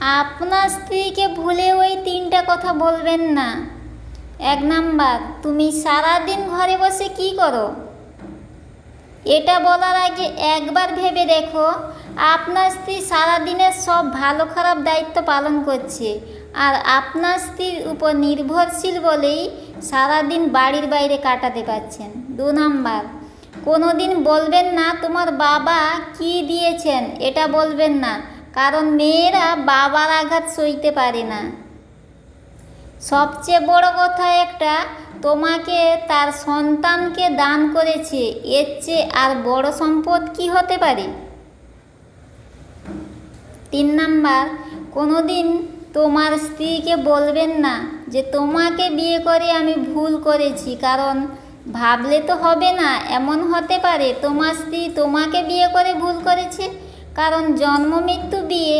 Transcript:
আপনার স্ত্রীকে ভুলে ওই তিনটা কথা বলবেন না। 1 নাম্বার, তুমি সারাদিন ঘরে বসে কি করো? এটা বলার আগে একবার ভেবে দেখো, আপনার স্ত্রী সারাদিনের সব ভালো খারাপ দায়িত্ব পালন করছে, আর আপনার স্ত্রীর উপর নির্ভরশীল বলেই সারাদিন বাড়ির বাইরে কাটাতে পারছেন। 2 নাম্বার, কোনো দিন বলবেন না তোমার বাবা কি দিয়েছেন, এটা বলবেন না, কারণ মেয়েরা বাবার আঘাত সইতে পারে না। সবচেয়ে বড় কথা একটা, তোমাকে তার সন্তানকে দান করেছে, এর চেয়ে আর বড় সম্পদ কি হতে পারে? 3 নাম্বার, কোনো দিন তোমার স্ত্রীকে বলবেন না যে তোমাকে বিয়ে করে আমি ভুল করেছি, কারণ ভাবলে তো হবে না, এমন হতে পারে তোমার স্ত্রী তোমাকে বিয়ে করে ভুল করেছে, কারণ জন্ম মৃত্যু বিয়ে